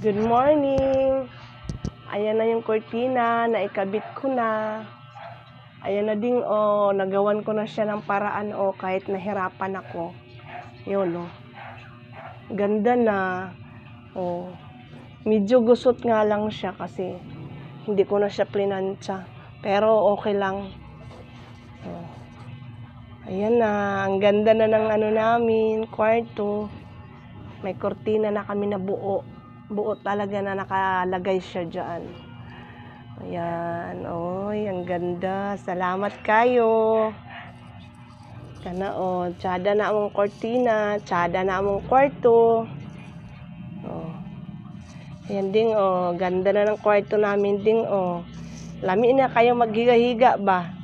Good morning! Ayan na yung kortina, naikabit ko na. Ayan na din, nagawan ko na siya ng paraan, kahit nahirapan ako. Yun, Ganda na. Medyo gusot nga lang siya kasi hindi ko na siya plinantsa. Pero okay lang. Ayan na, ang ganda na ng namin, kwarto. May kortina na kami na buo. Buo talaga na nakalagay siya dyan. Ayan, ang ganda. Salamat kayo. Kana, tsada na among kortina, tsada na among kwarto. Ayan ding, ganda na ng kwarto namin ding, Lami na kayo maghiga-higa ba?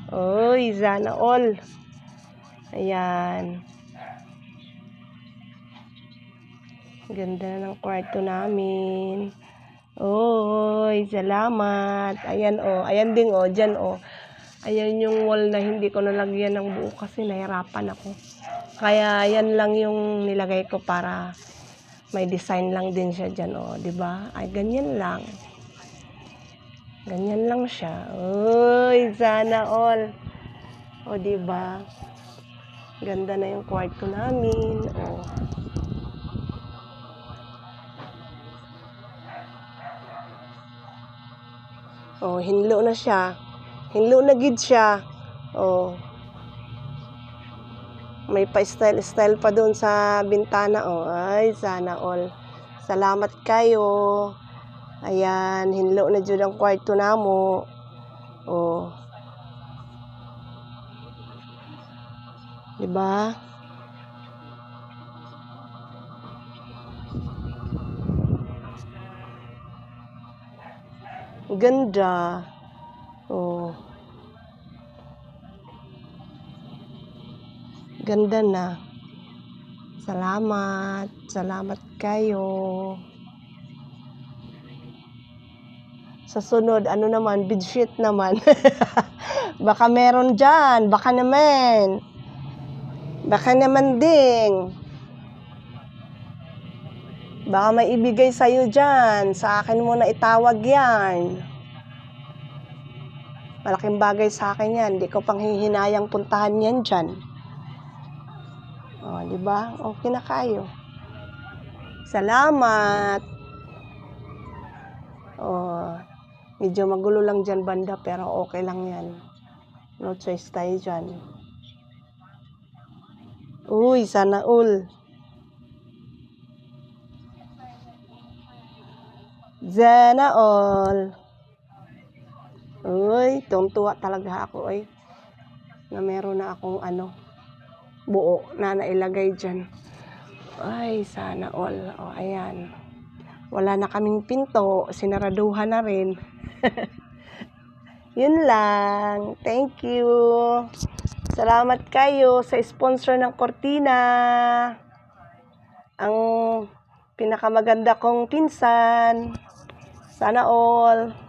Sana all. Ayan. Ganda na ng kwarto namin. Salamat. Ayan, ayan ding, dyan, Ayan yung wall na hindi ko nalagyan ng buo kasi nahirapan ako. Kaya ayan lang yung nilagay ko para may design lang din siya dyan, di ba? Ay, ganyan lang. Ganyan lang siya. Sana all. Di ba? Ganda na yung kwarto namin. Hinlo na siya. Hinlo na gid siya. May pa-style pa doon sa bintana, Ay, sana all. Salamat kayo. Ayan, hinlo na jud ang kwarto namo. Diba? Ganda. Ganda na. Salamat. Salamat kayo. Sa sunod, naman, bedsheet naman. Baka meron dyan. Baka naman. Baka naman ding. Baka may ibigay sa'yo dyan. Sa akin mo na itawag yan. Malaking bagay sa akin yan. Hindi ko pang hihinayang puntahan yan dyan. Diba? Okay na kayo. Salamat. Medyo magulo lang dyan banda pero okay lang yan. No choice tayo dyan. Sana all. Sana all. Tuwang-tuwa talaga ako na meron na akong buo na nailagay dyan. Sana all. Ayan. Wala na kaming pinto. Sinaraduhan na rin. Yun lang. Thank you. Salamat kayo sa sponsor ng kortina. Ang pinakamaganda kong pinsan. Sana all.